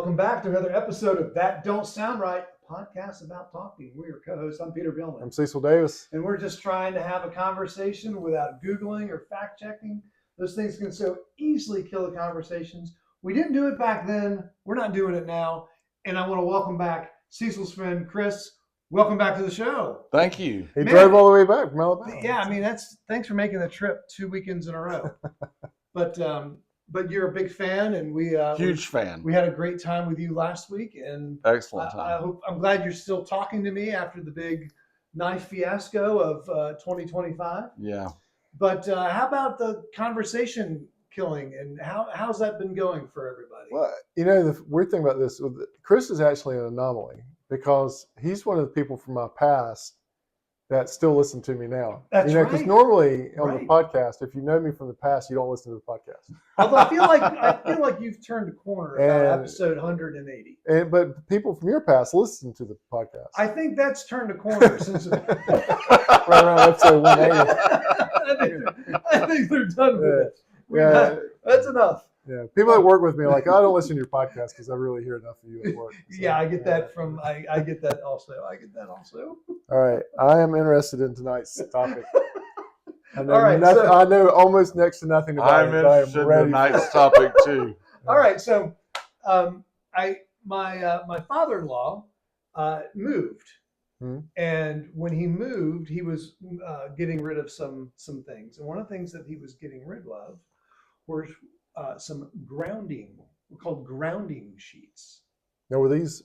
Welcome back to another episode of That Don't Sound Right, a podcast about talking. We're your co-hosts. I'm Peter Billman. I'm Cecil Davis. And we're just trying to have a conversation without Googling or fact-checking. Those things can so easily kill the conversations. We didn't do it back then. We're not doing it now. And I want to welcome back Cecil's friend, Chris. Welcome back to the show. Thank you. He drove all the way back from Alabama. Yeah, I mean, thanks for making the trip 2 weekends in a row. But you're a big fan, and Huge fan. We had a great time with you last week, and Excellent time. I'm glad you're still talking to me after the big knife fiasco of 2025. Yeah. But how about the conversation killing, and how's that been going for everybody? Well, you know, the weird thing about this, Chris is actually an anomaly because he's one of the people from my past that still listen to me now. That's right. Because normally on the podcast, if you know me from the past, you don't listen to the podcast. Although I feel like you've turned a corner about episode 180. But people from your past listen to the podcast. I think that's turned a corner since right around episode 180. I think they're done with it. Yeah, that's enough. Yeah, people that work with me are like, I don't listen to your podcast because I really hear enough of you at work. So, yeah, I get that from I get that also. All right, I am interested in tonight's topic. I know, all right, I know almost next to nothing about it. I'm interested in tonight's topic too. All right, so my father-in-law moved, and when he moved, he was getting rid of some things, and one of the things that he was getting rid of were some grounding. We're called grounding sheets. Now, were these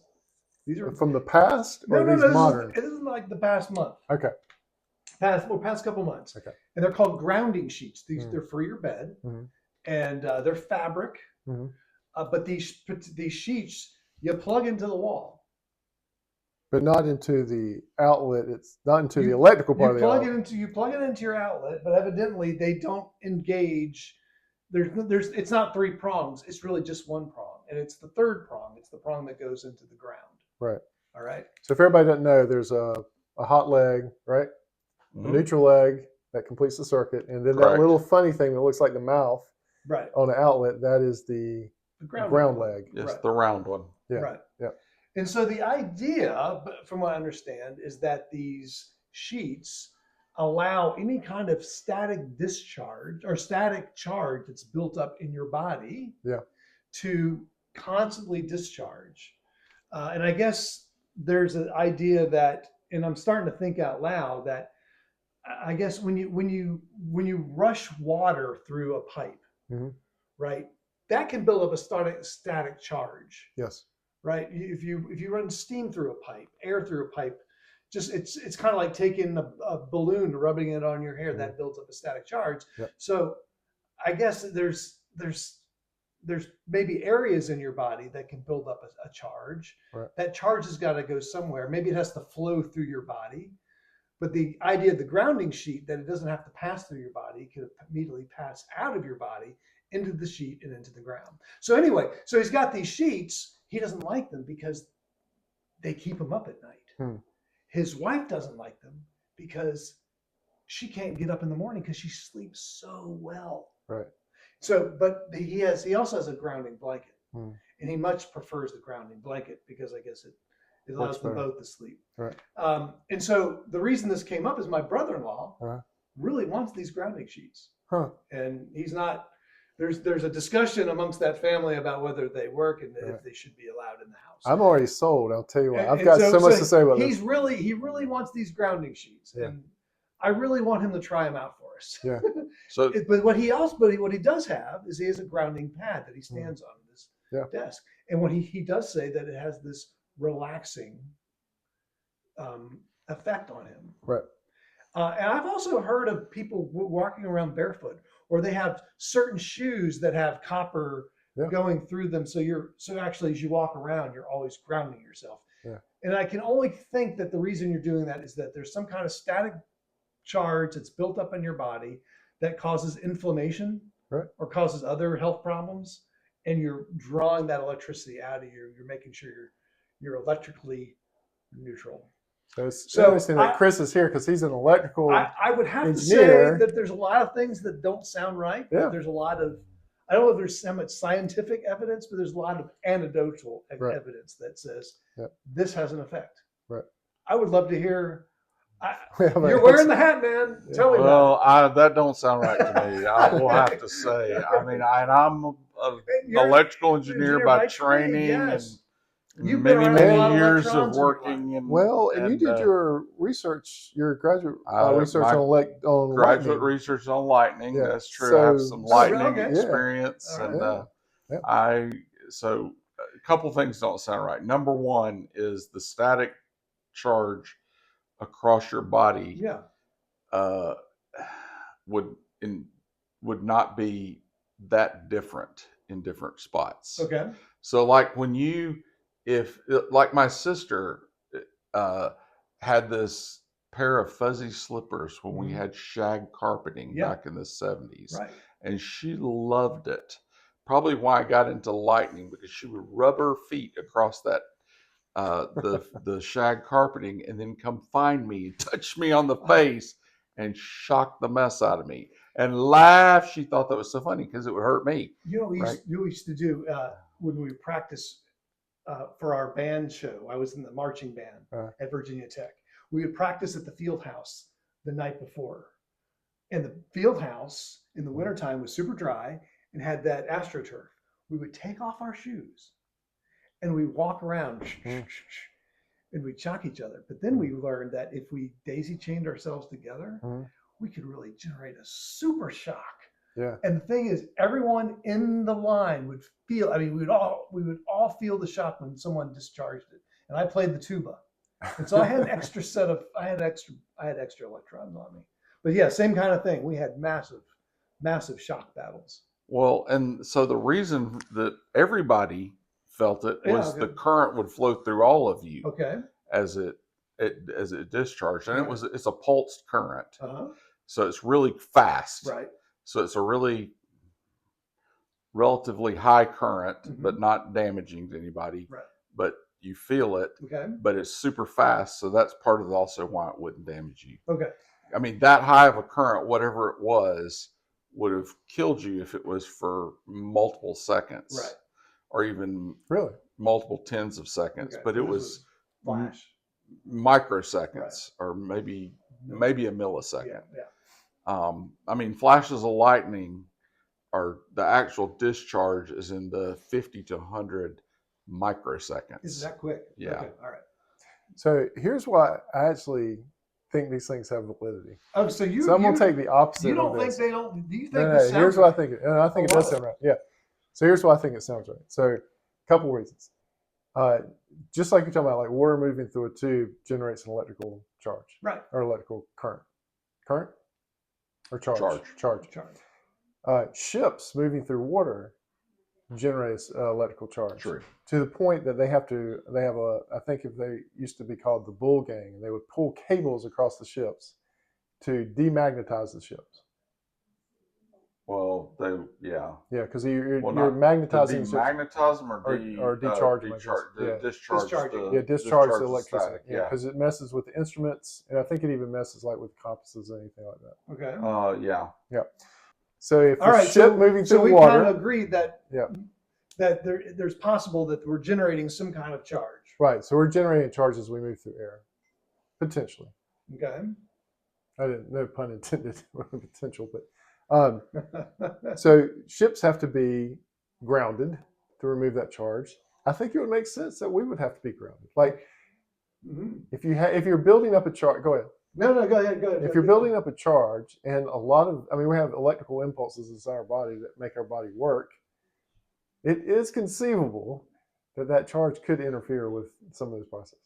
are from the past or these modern? This is like the past month. Okay. Past couple months. Okay. And they're called grounding sheets. They're for your bed, and they're fabric. But these sheets you plug into the wall. But not into the outlet. It's not into the electrical part of the outlet. You plug it into your outlet, but evidently they don't engage. It's not 3 prongs. It's really just 1 prong, and it's the third prong. It's the prong that goes into the ground. Right. All right. So if everybody doesn't know, there's a hot leg, right? A neutral leg that completes the circuit, and then that little funny thing that looks like the mouth, right, on the outlet, that is the ground leg. Yes, the round one. Yeah. Right. Yeah. And so the idea, from what I understand, is that these sheets allow any kind of static discharge or static charge that's built up in your body to constantly discharge. And I guess there's an idea that, and I'm starting to think out loud, that I guess when you rush water through a pipe, right, that can build up a static charge. Yes. Right. If you run steam through a pipe, air through a pipe, just it's kind of like taking a balloon, rubbing it on your hair. That builds up a static charge. Yep. So I guess there's maybe areas in your body that can build up a charge. Right. That charge has got to go somewhere. Maybe it has to flow through your body. But the idea of the grounding sheet, that it doesn't have to pass through your body, it can immediately pass out of your body into the sheet and into the ground. So anyway, so he's got these sheets. He doesn't like them because they keep him up at night. His wife doesn't like them because she can't get up in the morning because she sleeps so well. Right. So, but he also has a grounding blanket, and he much prefers the grounding blanket because I guess it allows them both to sleep. Right. And so the reason this came up is my brother-in-law really wants these grounding sheets, and he's not. There's a discussion amongst that family about whether they work and if they should be allowed in the house. I'm already sold. I'll tell you what. I've got so much to say about this. He really wants these grounding sheets, and I really want him to try them out for us. Yeah. So, but what he does have is he has a grounding pad that he stands on this desk, and what he does say that it has this relaxing effect on him. Right. And I've also heard of people walking around barefoot, or they have certain shoes that have copper going through them. So actually, as you walk around, you're always grounding yourself. Yeah. And I can only think that the reason you're doing that is that there's some kind of static charge that's built up in your body that causes inflammation or causes other health problems. And you're drawing that electricity out of you. You're making sure you're electrically neutral. So it's interesting that Chris is here because he's an electrical I would have engineer. to say that there's a lot of things that don't sound right. Yeah. There's a lot of I don't know if there's so much scientific evidence, but there's a lot of anecdotal Right. evidence that says Yep. this has an effect. Right. I would love to hear. We have You're an wearing answer. the hat, man. Yeah. Tell me about Well, that don't sound right to me. I will have to say. I mean, I'm an You're an electrical engineer by by trade, training yes. and You've been many, around a many lot of years of electrons in your working in. Well, and you did your research, your graduate research my on graduate lightning. research on lightning. Yeah. That's true. I have So- some Oh, really? lightning Okay. experience, All right. and Yeah. so a couple things don't sound right. Number one is the static charge across your body Yeah. would not be that different in different spots. Okay. So like if like my sister had this pair of fuzzy slippers when we had shag carpeting Yeah. back in the 70s, Right. and she loved it. Probably why I got into lightning, because she would rub her feet across that the shag carpeting and then come find me, touch me on the face, and shock the mess out of me and laugh. She thought that was so funny because it would hurt me. You know, Right. we used to do when we practice for our band show. I was in the marching band at Virginia Tech. We would practice at the field house the night before. And the field house in the wintertime was super dry and had that AstroTurf. We would take off our shoes and we walk around and we'd shock each other. But then we learned that if we daisy chained ourselves together, we could really generate a super shock. Yeah. And the thing is, everyone in the line would feel, I mean, we would all feel the shock when someone discharged it. And I played the tuba. And so I had an extra I had extra electrons on me. But yeah, same kind of thing. We had massive shock battles. Well, and so the reason that everybody felt it was the current would flow through all of you as it discharged, and it's a pulsed current, so it's really fast. Right. So it's a really relatively high current, but not damaging to anybody. Right. But you feel it. Okay. But it's super fast, so that's part of also why it wouldn't damage you. Okay. I mean, that high of a current, whatever it was, would have killed you if it was for multiple seconds. Right. Or even multiple tens of seconds. Okay. But it was flash. Microseconds, or maybe a millisecond. Yeah. I mean, flashes of lightning are the actual discharge is in the 50 to 100 microseconds. Is that quick? Yeah. Okay. All right. So here's why I actually think these things have validity. Oh, so I'm going to take the opposite. You don't of think this. they don't? Do you think? No, here's what I think. I think it does sound right. Yeah. So here's why I think it sounds right. So a couple reasons. Just like you're talking about, like water moving through a tube generates an electrical charge. Right. Or electrical current. Current? Or charge? Charge. Ships moving through water generates electrical charge. True. To the point that they have I think if they used to be called the bull gang, and they would pull cables across the ships to demagnetize the ships. Well, yeah, because you're magnetizing the ships. Magnetize them or decharge them. Discharge the electricity. Because it messes with the instruments, and I think it even messes like with compasses and anything like that. Okay. Yeah. So if the ship moving through we water, kind of agreed that there's possible that we're generating some kind of charge. Right. So we're generating charge as we move through air, potentially. Okay. I didn't, no pun intended, potential, but so ships have to be grounded to remove that charge. I think it would make sense that we would have to be grounded. Like if you're building up a charge, go ahead. No, go ahead. If you're building up a charge, and we have electrical impulses inside our body that make our body work, it is conceivable that charge could interfere with some of those processes.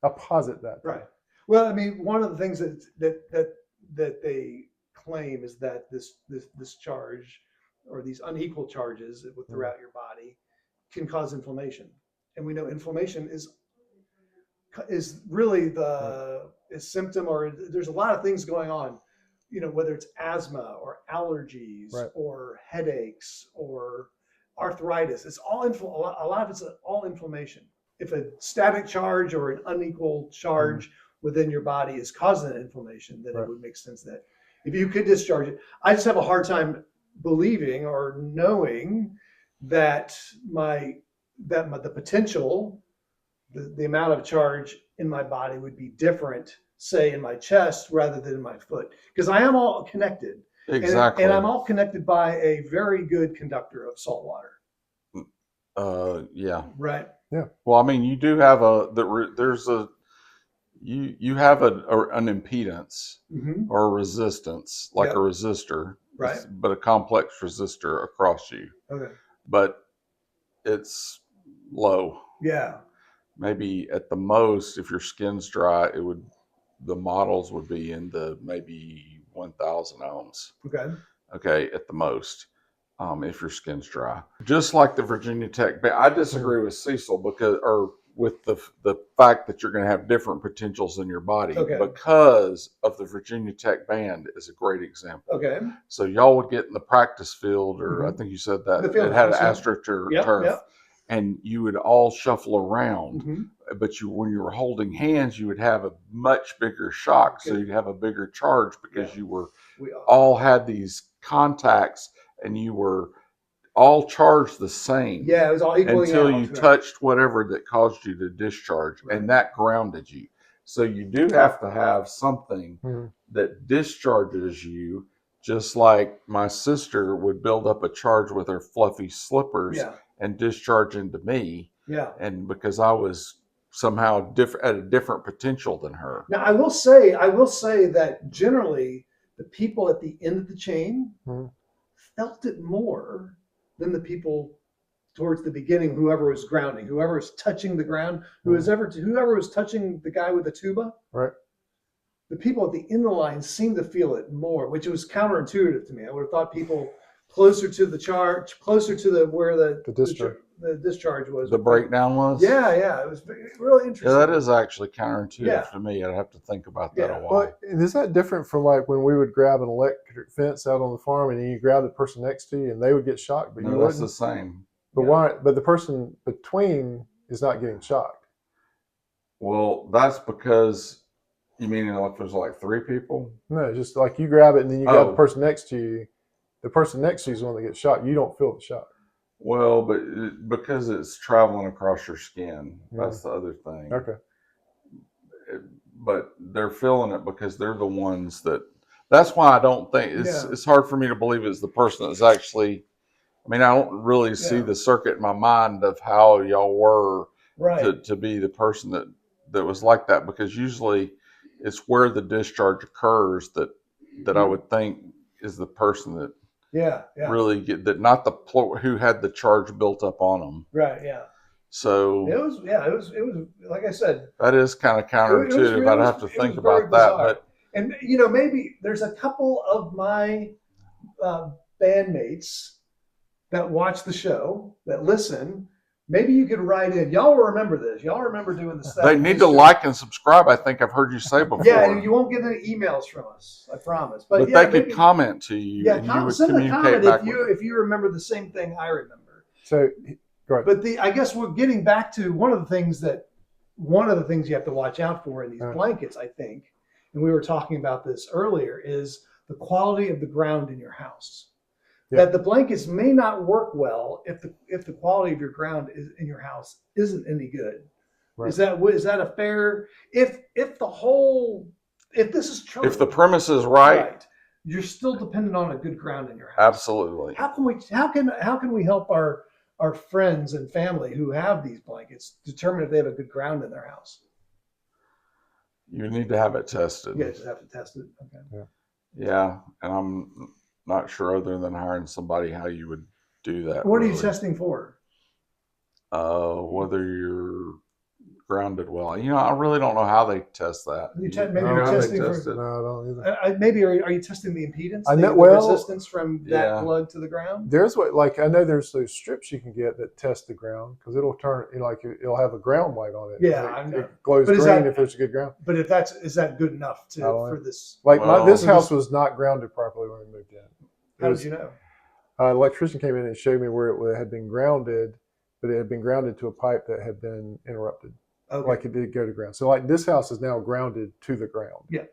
I'll posit that. Right. Well, I mean, one of the things that they claim is that this charge or these unequal charges throughout your body can cause inflammation, and we know inflammation is really the symptom, or there's a lot of things going on, whether it's asthma or allergies or headaches or arthritis. It's all a lot of it's all inflammation. If a static charge or an unequal charge within your body is causing an inflammation, then it would make sense that if you could discharge it. I just have a hard time believing or knowing that the potential, the amount of charge in my body would be different, say in my chest rather than in my foot, because I am all connected. Exactly. And I'm all connected by a very good conductor of salt water. Yeah. Right. Well, I mean, you do have you have an impedance Mm-hmm. or a resistance, like Yep. a resistor, Right. but a complex resistor across you. Okay. But it's low. Yeah. Maybe at the most, if your skin's dry, the models would be in the maybe 1,000 ohms. Okay. Okay, at the most, if your skin's dry. Just like the Virginia Tech band, I disagree with Cecil with the fact that you're going to have different potentials in your body, Okay. because of the Virginia Tech band is a great example. Okay. So y'all would get in the practice field, or I Mhm. think you said that The field it had an house, yeah. astroturf, Yep. and you would all shuffle around. Mm-hmm. But when you were holding hands, you would have a much bigger shock, so Okay. you'd have a bigger charge because Yeah. you were We are. all had these contacts, and you were all charged the same. Yeah, it was all equaling until out. you Right. touched whatever that caused you to discharge, Right. and that grounded you. So you do have to have something that discharges you, just like my sister would build up a charge with her fluffy slippers Yeah. and discharge into me. Yeah. And because I was somehow different, at a different potential than her. Now I will say that generally the people at the end of the chain felt it more than the people towards the beginning, whoever was grounding, whoever was touching the ground, whoever was touching the guy with the tuba. Right. The people at the end of the line seemed to feel it more, which was counterintuitive to me. I would have thought people closer to the charge, closer to where the discharge was. The breakdown was? Yeah, it was really interesting. Yeah, that is actually counterintuitive to me. I'd have to think about that a while. Well, is that different from like when we would grab an electric fence out on the farm and then you grab the person next to you and they would get shocked, but you wouldn't? That's the same. But why? But the person between is not getting shocked. Well, that's because, you mean if there's like three people? No, just like you grab it and then you grab the person next to you. The person next to you is the one that gets shocked. You don't feel the shock. Well, but because it's traveling across your skin, that's the other thing. Okay. But they're feeling it because they're the ones that. That's why I don't think it's hard for me to believe it's the person that's actually. I mean, I don't really see the circuit in my mind of how y'all were to be the person that was like that, because usually it's where the discharge occurs that I would think is the person that really not the who had the charge built up on them. Right. Yeah. So it was like I said, that is kind of counterintuitive. I'd have to think about that, but maybe there's a couple of my bandmates that watch the show, that listen. Maybe you could write in. Y'all will remember this. Y'all remember doing this. They need to like and subscribe. I think I've heard you say before. Yeah, and you won't get any emails from us. I promise. But they could comment to you. Yeah, and you would send a comment back if you remember the same thing I remember. So, go ahead. But I guess we're getting back to one of the things you have to watch out for in these blankets, I think, and we were talking about this earlier, is the quality of the ground in your house. Yeah. That the blankets may not work well if the quality of your ground in your house isn't any good. Right. Is that a fair? If this is true, if the premise is right, you're still dependent on a good ground in your house. Absolutely. How can we help our friends and family who have these blankets determine if they have a good ground in their house? You need to have it tested. Yeah, you just have to test it. Okay. Yeah, and I'm not sure, other than hiring somebody, how you would do that. What are you testing for? Whether you're grounded well. I really don't know how they test that. Maybe you're testing for. No, I don't either. Maybe are you testing the impedance? The resistance from that plug to the ground. There's I know there's those strips you can get that test the ground, because it'll turn it'll have a ground light on it. Yeah, I know. It glows green if there's a good ground. But is that good enough for this? This house was not grounded properly when we moved in. How did you know? An electrician came in and showed me where it had been grounded, but it had been grounded to a pipe that had been interrupted. Okay. Like it did go to ground. So this house is now grounded to the ground. Yeah.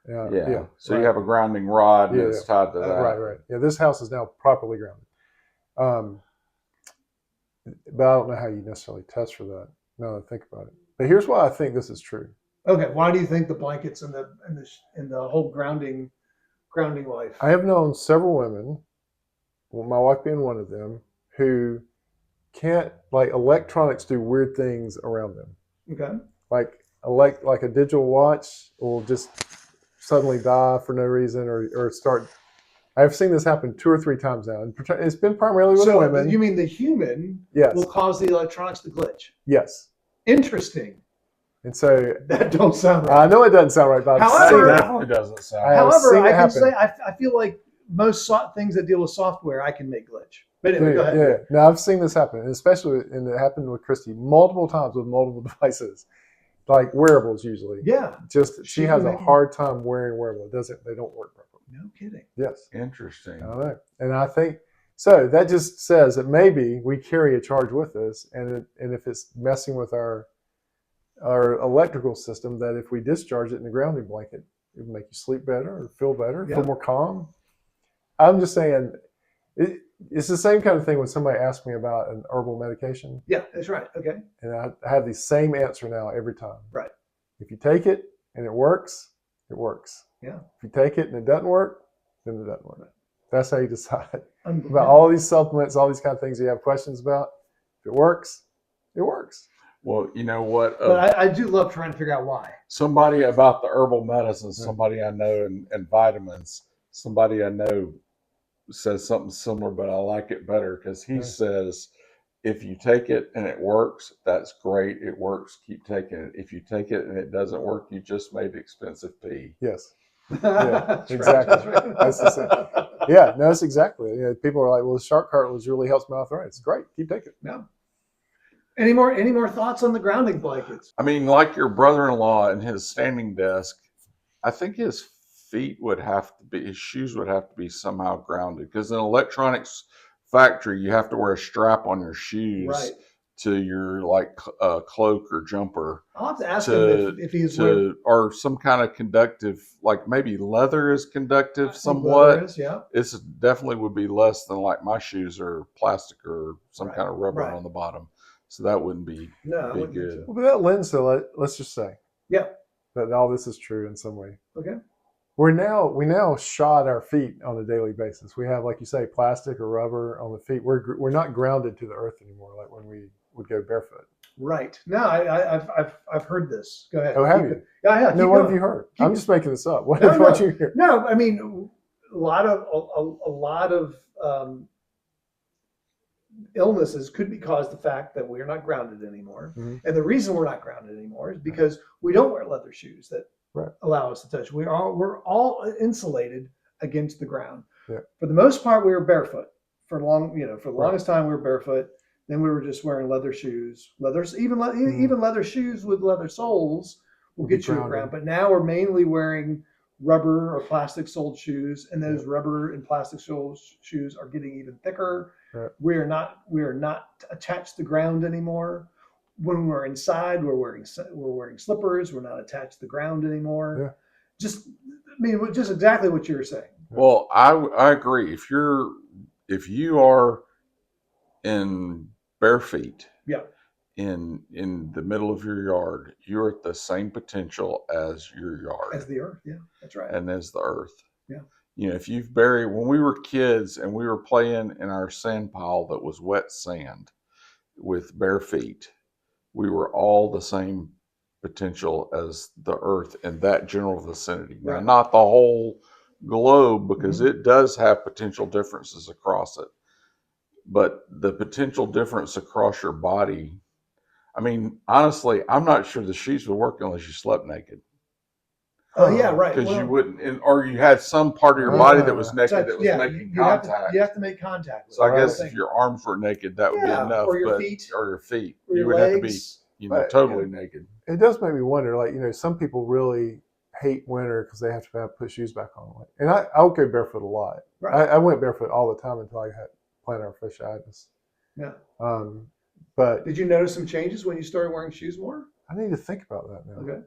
Yeah. So right. you have a grounding rod and Yeah, it's tied to that. Right. Yeah, this house is now properly grounded. But I don't know how you necessarily test for that. Now that I think about it. But here's why I think this is true. Okay, why do you think the blankets and the whole grounding life? I have known several women, well, my wife being one of them, who can't, like, electronics do weird things around them. Okay. Like a digital watch will just suddenly die for no reason or start. I've seen this happen 2 or 3 times now, and it's been primarily with women. You mean the human Yes. will cause the electronics to glitch? Yes. Interesting. And so That don't sound right. I know it doesn't sound right, but However, It definitely doesn't sound. However, I can happen. say I feel like most things that deal with software I can make glitch. But anyway, go ahead. Yeah. Now I've seen this happen, and it happened with Christy multiple times with multiple devices, like wearables usually. Yeah. Just she has a can- hard time wearing wearables. They don't work properly. No kidding. Yes. Interesting. I don't know. And I think so. That just says that maybe we carry a charge with us, and if it's messing with our electrical system, that if we discharge it in the grounding blanket, it would make you sleep better or feel better, Yeah. feel more calm. I'm just saying, it's the same kind of thing when somebody asks me about an herbal medication, Yeah, that's right. Okay. and I have the same answer now every time. Right. If you take it and it works, it works. Yeah. If you take it and it doesn't work, then it doesn't work. That's how you decide Unbelievable. about all these supplements, all these kind of things you have questions about. If it works, it works. Well, you know what? But I do love trying to figure out why. Somebody about the herbal medicine, somebody I know, and vitamins, somebody I know says something similar, but I like it better because he says, if you take it and it works, that's great. It works. Keep taking it. If you take it and it doesn't work, you just made expensive pee. Yes. That's exactly. Right. That's the same. Yeah, no, that's exactly. People are like, well, the shark cartilage really helps my arthritis. Great. Keep taking it. Yeah. Any more thoughts on the grounding blankets? I mean, like your brother-in-law and his standing desk, I think his shoes would have to be somehow grounded, because in an electronics factory, you have to wear a strap on your shoes Right. to your cloak or jumper. I'll have to ask him if he's or some kind of conductive, like maybe leather is conductive somewhat. leather is, yeah. It's definitely would be less than like my shoes are plastic or some kind of rubber on the bottom. So that wouldn't be good. Well, but that lends to, let's just say, yeah, that all this is true in some way. Okay. We now shod our feet on a daily basis. We have, like you say, plastic or rubber on the feet. We're not grounded to the earth anymore, like when we would go barefoot. Right. No, I've heard this. Go ahead. Oh, have you? Yeah. No, what have you heard? I'm just making this up. What you hear? No, I mean a lot of illnesses could be caused the fact that we're not grounded anymore. Mm-hmm. And the reason we're not grounded anymore is because we don't wear leather shoes that allow us to touch. We're all insulated against the ground. Yeah. For the most part, we were barefoot for the longest time. We were barefoot. Then we were just wearing leather shoes. Even leather shoes with leather soles will get you around. But now we're mainly wearing rubber or plastic soled shoes, and those rubber and plastic soled shoes are getting even thicker. Right. We are not attached to the ground anymore. When we're inside, we're wearing slippers. We're not attached to the ground anymore. Yeah. Just exactly what you were saying. Well, I agree. If you are in bare feet, in the middle of your yard, you're at the same potential as your yard, as the earth. Yeah, that's right. And as the earth. Yeah. If you've buried, when we were kids and we were playing in our sand pile that was wet sand with bare feet, we were all the same potential as the earth in that general vicinity. Now, not the whole globe, because it does have potential differences across it, but the potential difference across your body. I mean, honestly, I'm not sure the sheets would work unless you slept naked. Oh, yeah, right. Because you wouldn't, or you had some part of your body that was naked that was making contact. You have to make contact. So I guess if your arms were naked, that would be enough. Or your feet. Or your feet. Or you your would legs. have to be, totally naked. It does make me wonder, some people really hate winter because they have to put shoes back on. And I would go barefoot a lot. Right. I went barefoot all the time until I had plantar fasciitis. Yeah. But did you notice some changes when you started wearing shoes more? I need to think about that now. Okay.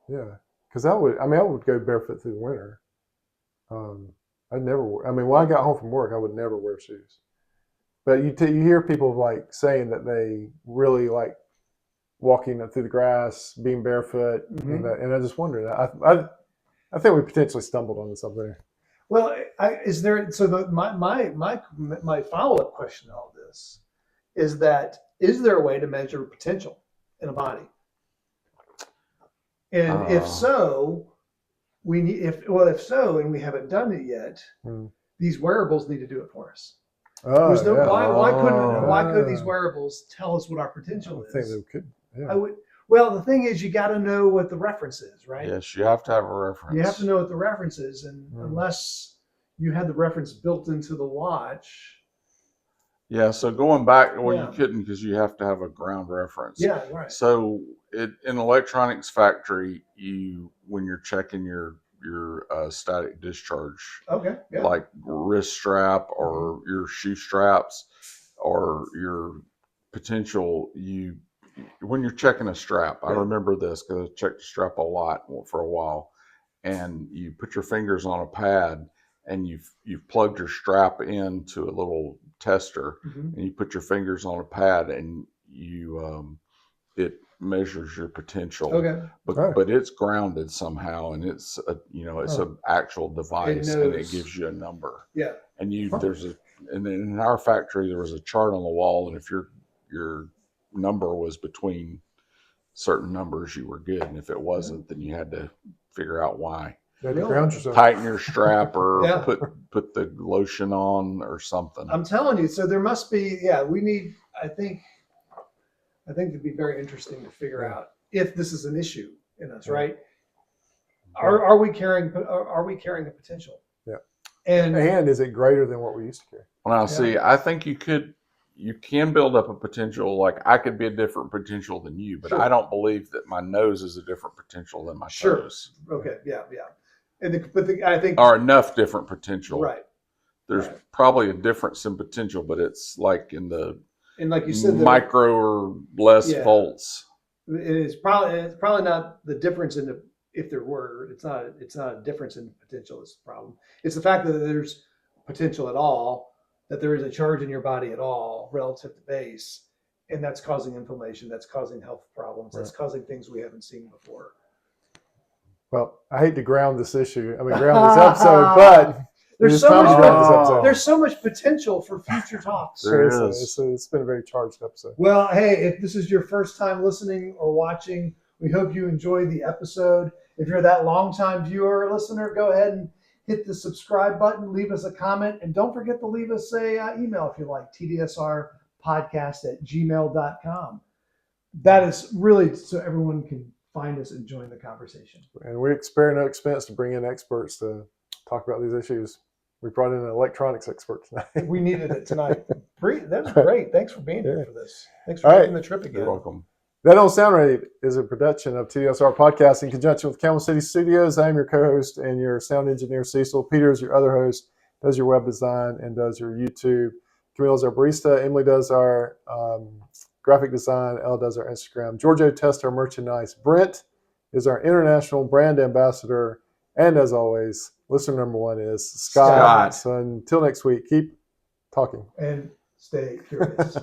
Yeah. Because I would go barefoot through the winter. I'd never. When I got home from work, I would never wear shoes. But you hear people like saying that they really like walking through the grass, being barefoot, and I just wondered. I think we potentially stumbled on something. Well, my follow-up question to all this is there a way to measure potential in a body? And if so, and we haven't done it yet, these wearables need to do it for us. Why couldn't these wearables tell us what our potential is? I think they could. Yeah. Well, the thing is, you got to know what the reference is, right? Yes, you have to have a reference. You have to know what the reference is, and unless you had the reference built into the watch. Yeah, so going back, you couldn't because you have to have a ground reference. Yeah, right. So in electronics factory, when you're checking your static discharge, like wrist strap or your shoe straps or your potential, when you're checking a strap, I remember this because I checked the strap a lot for a while, and you put your fingers on a pad and you've plugged your strap into a little tester, and you put your fingers on a pad and it measures your potential. But it's grounded somehow, and it's an actual device, and it gives you a number. Yeah. And and then in our factory there was a chart on the wall, and if your number was between certain numbers, you were good, and if it wasn't, then you had to figure out why. Tighten your strap or put the lotion on or something. I'm telling you, so there must be. We need. I think it'd be very interesting to figure out if this is an issue in us, right? Are we carrying a potential? Yeah. And is it greater than what we used to carry? Well, see, I think you can build up a potential. Like I could be a different potential than you, but I don't believe that my nose is a different potential than my toes. Okay. Yeah. I think or enough different potential. Right. There's probably a difference in potential, but it's like in the like you said, micro or less volts. It's probably not the difference in the. If there were, it's not a difference in potential that's the problem. It's the fact that there's potential at all, that there is a charge in your body at all relative to base, and that's causing inflammation, that's causing health problems, that's causing things we haven't seen before. Well, I hate to ground this issue. Ground this episode, but there's so much potential for future talks. There is. It's been a very charged episode. Well, hey, if this is your first time listening or watching, we hope you enjoyed the episode. If you're that longtime viewer or listener, go ahead and hit the subscribe button, leave us a comment, and don't forget to leave us a email if you like, tdsrpodcast@gmail.com. That is really so everyone can find us and join the conversation. And we spare no expense to bring in experts to talk about these issues. We brought in an electronics expert tonight. We needed it tonight. That was great. Thanks for being here for this. Thanks for making the trip again. You're welcome. That Don't Sound Right is a production of TDSR Podcast in conjunction with Camel City Studios. I'm your co-host and your sound engineer, Cecil. Peter is your other host, does your web design and does your YouTube. Camille's our barista. Emily does our graphic design. Elle does our Instagram. Giorgio tests our merchandise. Brent is our international brand ambassador. And as always, listener number one is Scott. So until next week, keep talking. And stay curious.